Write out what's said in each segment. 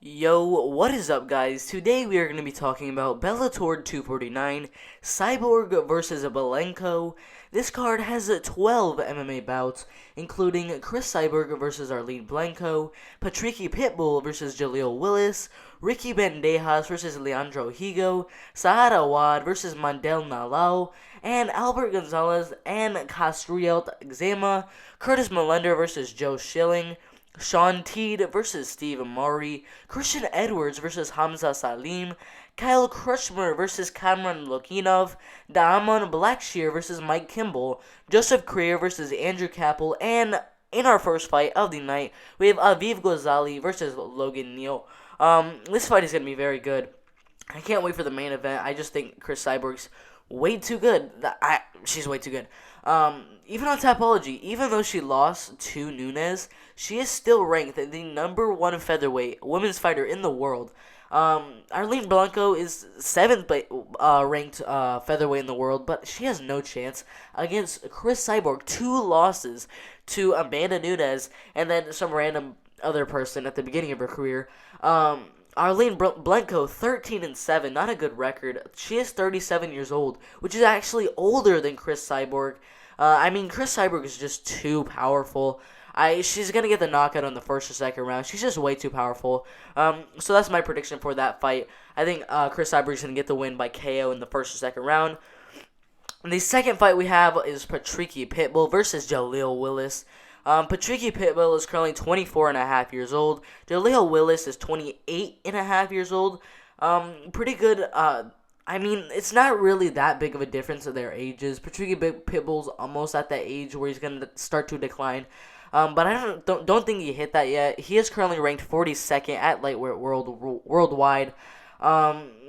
Yo, what is up, guys? Today we are going to be talking about Bellator 249, Cyborg versus Blencowe. This card has 12 MMA bouts, including Chris Cyborg versus Arlene Blencowe, Patricky Pitbull versus Jaleel Willis, Ricky Bandejas versus Leandro Higo, Saad Awad versus Mandel Nalao, and Albert Gonzalez and Castriel Xama, Curtis Melender versus Joe Schilling, Sean Teed versus Steve Amari, Christian Edwards versus Hamza Salim, Kyle Krushmer versus Cameron Lokinov, Damon Blackshear versus Mike Kimball, Joseph Creer versus Andrew Capel, and in our first fight of the night, we have Aviv Ghazali versus Logan Neal. This fight is going to be very good. I can't wait for the main event. I just think Chris Cyborg's way too good. She's way too good. Even on Tapology, even though she lost to Nunes, she is still ranked the number one featherweight women's fighter in the world. Arlene Blencowe is 7th ranked featherweight in the world, but she has no chance against Chris Cyborg. 2 losses to Amanda Nunes and then some random other person at the beginning of her career. Arlene Blencowe, 13-7, not a good record. She is 37 years old, which is actually older than Chris Cyborg. Chris Cyborg is just too powerful. She's going to get the knockout on the first or second round. She's just way too powerful. So that's my prediction for that fight. I think Chris Cyborg is going to get the win by KO in the first or second round. And the second fight we have is Patricky Pitbull versus Jaleel Willis. Patricky Pitbull is currently 24.5 years old. Jaleel Willis is 28.5 years old. Pretty good. It's not really that big of a difference of their ages. Patricky Pitbull's almost at that age where he's going to start to decline. But I don't think he hit that yet. He is currently ranked 42nd at lightweight worldwide,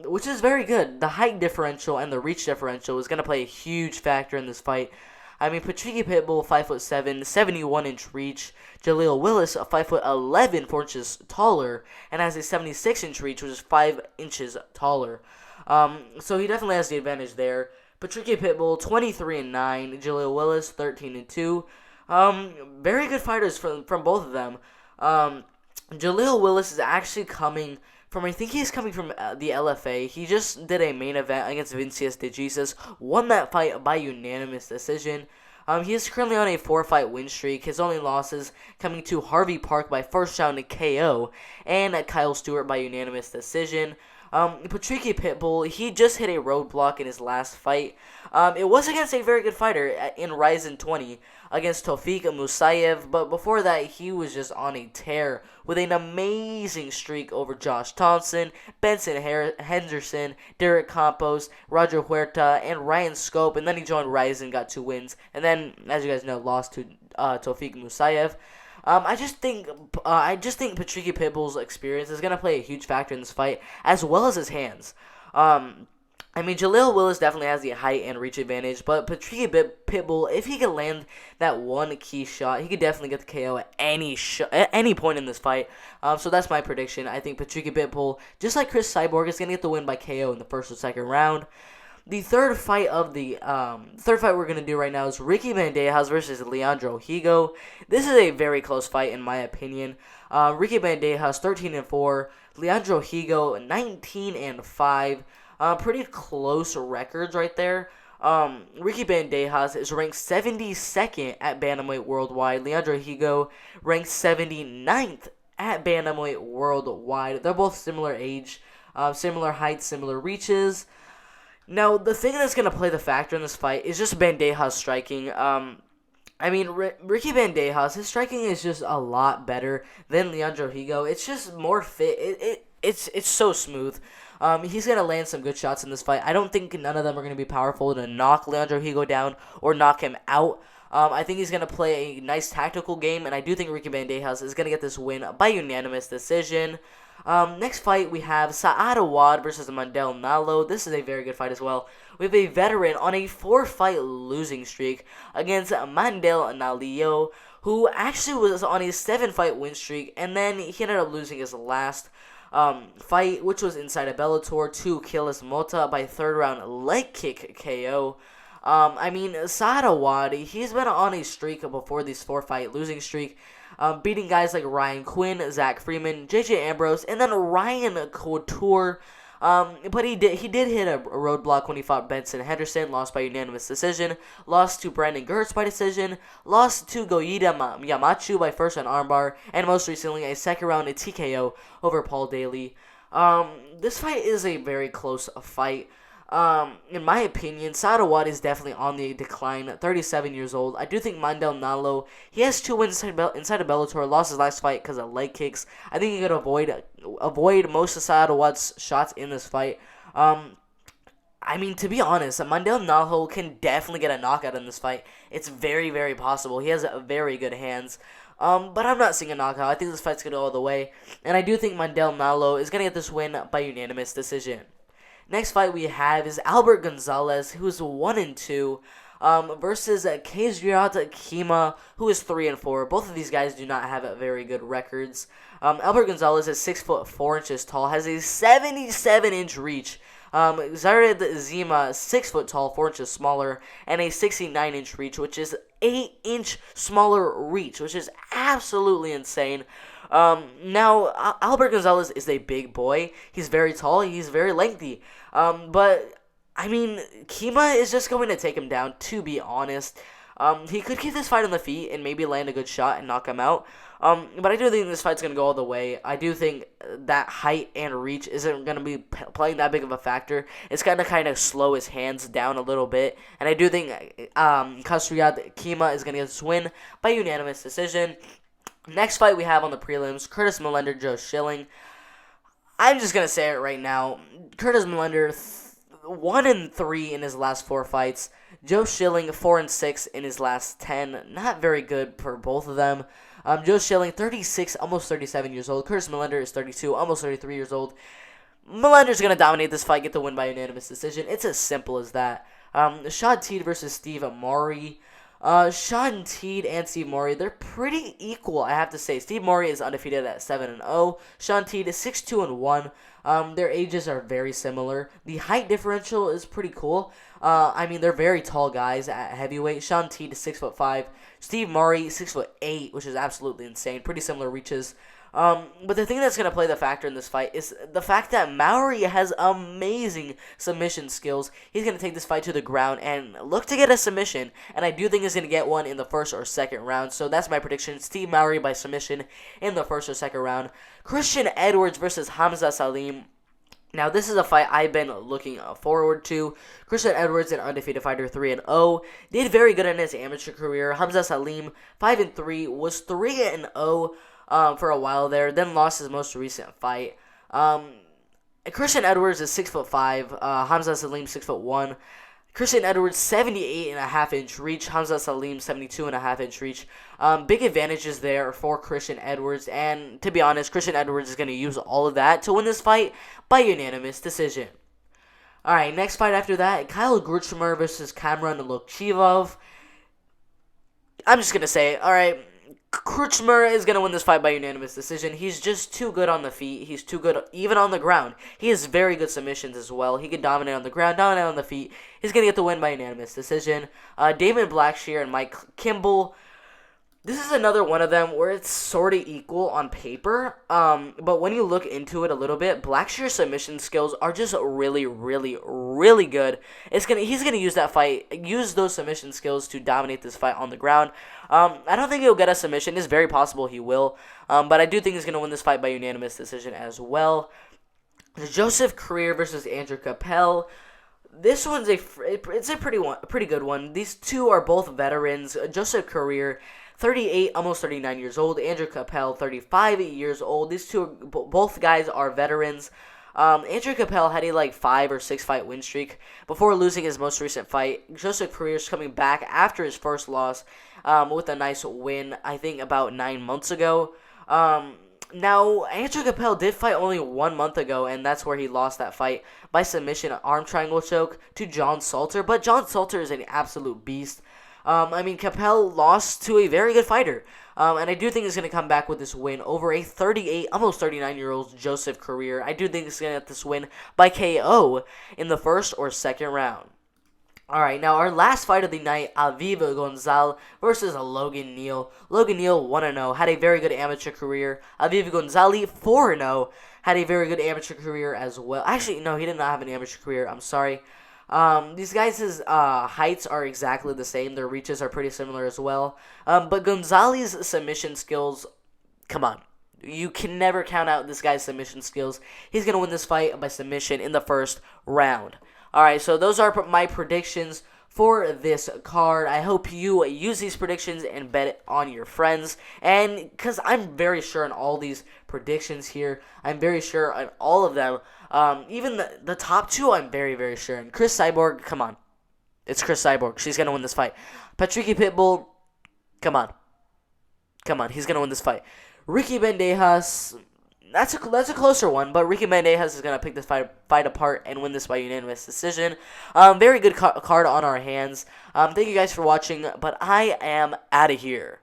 which is very good. The height differential and the reach differential is going to play a huge factor in this fight. Patricky Pitbull, 5'7", 71-inch reach. Jaleel Willis, 5'11", 4 inches taller, and has a 76-inch reach, which is 5 inches taller. So he definitely has the advantage there. Patricky Pitbull, 23-9. Jaleel Willis, 13-2. Very good fighters from both of them. Jaleel Willis is actually coming from, I think he's coming from the LFA. He just did a main event against Vincius de Jesus, won that fight by unanimous decision. He is currently on a 4-fight win streak. His only losses coming to Harvey Park by first round KO and Kyle Stewart by unanimous decision. Patricky Pitbull, he just hit a roadblock in his last fight. It was against a very good fighter in Ryzen 20 against Tawfiq Musayev, but before that, he was just on a tear with an amazing streak over Josh Thompson, Benson Henderson, Derek Campos, Roger Huerta, and Ryan Scope, and then he joined Ryzen, got 2 wins, and then, as you guys know, lost to Tawfiq Musayev. I just think Patricky Pitbull's experience is gonna play a huge factor in this fight, as well as his hands. Jaleel Willis definitely has the height and reach advantage, but Patricky Pitbull, if he can land that one key shot, he could definitely get the KO at any point in this fight. So that's my prediction. I think Patricky Pitbull, just like Chris Cyborg, is gonna get the win by KO in the first or second round. The third fight we're gonna do right now is Ricky Bandejas versus Leandro Higo. This is a very close fight in my opinion. Ricky Bandejas 13-4, Leandro Higo 19-5. Pretty close records right there. Ricky Bandejas is ranked 72nd at bantamweight worldwide. Leandro Higo ranked 79th at bantamweight worldwide. They're both similar age, similar height, similar reaches. Now, the thing that's going to play the factor in this fight is just Bandejas' striking. Ricky Bandejas, his striking is just a lot better than Leandro Higo. It's just more fit. It's so smooth. He's going to land some good shots in this fight. I don't think none of them are going to be powerful to knock Leandro Higo down or knock him out. I think he's going to play a nice tactical game, and I do think Ricky Bandejas is going to get this win by unanimous decision. Next fight, we have Saad Awad versus Mandel Nalao. This is a very good fight as well. We have a veteran on a 4-fight losing streak against Mandel Nalao, who actually was on a 7-fight win streak, and then he ended up losing his last fight, which was inside a Bellator, to Kilis Mota by third round leg kick KO. Saad Awad, he's been on a streak before this 4-fight losing streak. beating guys like Ryan Quinn, Zach Freeman, JJ Ambrose, and then Ryan Couture. But he did hit a roadblock when he fought Benson Henderson, lost by unanimous decision, lost to Brandon Gertz by decision, lost to Goyida Yamachu by first round armbar, and most recently a second round TKO over Paul Daly. This fight is a very close fight. In my opinion, Sadawat is definitely on the decline, 37 years old. I do think Mandel Nalo, he has 2 wins inside of Bellator, lost his last fight because of leg kicks. I think he could avoid most of Sadawat's shots in this fight. I mean, to be honest, Mandel Nalo can definitely get a knockout in this fight. It's very, very possible. He has very good hands. But I'm not seeing a knockout. I think this fight's going to go all the way. And I do think Mandel Nalo is going to get this win by unanimous decision. Next fight we have is Albert Gonzalez, who's 1-2, versus Kazriot Kima, who is 3-4. Both of these guys do not have very good records. Albert Gonzalez is 6'4" tall, has a 77-inch reach. Zared Zima, 6 foot tall, 4 inches smaller, and a 69-inch reach, which is 8-inch smaller reach, which is absolutely insane. Now, Albert Gonzalez is a big boy. He's very tall. He's very lengthy. But, I mean, Kima is just going to take him down, to be honest. He could keep this fight on the feet and maybe land a good shot and knock him out. But I do think this fight's going to go all the way. I do think that height and reach isn't going to be playing that big of a factor. It's going to kind of slow his hands down a little bit. And I do think Kazriot Kima is going to get this win by unanimous decision. Next fight we have on the prelims, Curtis Millender, Joe Schilling. I'm just going to say it right now. Curtis Millender, 1-3 in his last 4 fights. Joe Schilling, 4-6 in his last 10. Not very good for both of them. Joe Schilling, 36, almost 37 years old. Curtis Millender is 32, almost 33 years old. Millender's going to dominate this fight, get the win by unanimous decision. It's as simple as that. Sean Teed versus Steve Maury. Sean Teed and Steve Maury, they're pretty equal, I have to say. Steve Maury is undefeated at 7-0. Sean Teed is 6-2-1. Their ages are very similar. The height differential is pretty cool. I mean, they're very tall guys at heavyweight. Sean Teed is 6'5". Steve Maury, 6'8", which is absolutely insane. Pretty similar reaches. But the thing that's going to play the factor in this fight is the fact that Maury has amazing submission skills. He's going to take this fight to the ground and look to get a submission, and I do think he's going to get one in the first or second round. So that's my prediction. Steve Maury by submission in the first or second round. Christian Edwards versus Hamza Salim. Now, this is a fight I've been looking forward to. Christian Edwards, an undefeated fighter, 3-0. Did very good in his amateur career. Hamza Salim, 5-3, was 3-0. For a while there, then lost his most recent fight. Christian Edwards is 6'5", Hamza Salim 6'1". Christian Edwards 78.5-inch reach, Hamza Salim 72.5-inch reach. Big advantages there for Christian Edwards, and to be honest, Christian Edwards is going to use all of that to win this fight by unanimous decision. Alright, next fight after that, Kyle Gruchmer versus Cameron Lokchivov. I'm just going to say it, alright. Kruchmer is going to win this fight by unanimous decision. He's just too good on the feet. He's too good even on the ground. He has very good submissions as well. He can dominate on the ground, dominate on the feet. He's going to get the win by unanimous decision. Damon Blackshear and Mike Kimball. This is another one of them where it's sort of equal on paper, but when you look into it a little bit, Blackshear's submission skills are just really, really, really good. He's gonna use those submission skills to dominate this fight on the ground. I don't think he'll get a submission. It's very possible he will, but I do think he's gonna win this fight by unanimous decision as well. Joseph Creer versus Andrew Capel. This one's a pretty good one. These two are both veterans. Joseph Creer, 38, almost 39 years old. Andrew Capel, 35 years old. These both guys are veterans. Andrew Capel had a 5 or 6 fight win streak before losing his most recent fight. Joseph Creer's coming back after his first loss with a nice win, I think about 9 months ago. Now, Andrew Capel did fight only 1 month ago, and that's where he lost that fight by submission, arm triangle choke to John Salter. But John Salter is an absolute beast. Capel lost to a very good fighter. And I do think he's going to come back with this win over a 38, almost 39-year-old Joseph Creer. I do think he's going to get this win by KO in the first or second round. Alright, now our last fight of the night, Aviv Gonzalez versus Logan Neal. Logan Neal 1-0, had a very good amateur career. Aviv Gonzalez 4-0, had a very good amateur career as well. Actually, no, he did not have an amateur career. I'm sorry. These guys' heights are exactly the same. Their reaches are pretty similar as well. But Gonzalez's submission skills, come on. You can never count out this guy's submission skills. He's going to win this fight by submission in the first round. Alright, so those are my predictions for this card. I hope you use these predictions and bet it on your friends. And because I'm very sure on all these predictions here, I'm very sure on all of them. Even the top two, I'm very, very sure. And Chris Cyborg, come on. It's Chris Cyborg. She's going to win this fight. Patricky Pitbull, come on. Come on, he's going to win this fight. Ricky Bandejas, that's a closer one, but Ricky Bandejas is going to pick this fight apart and win this by unanimous decision. Very good card on our hands. Thank you guys for watching, but I am out of here.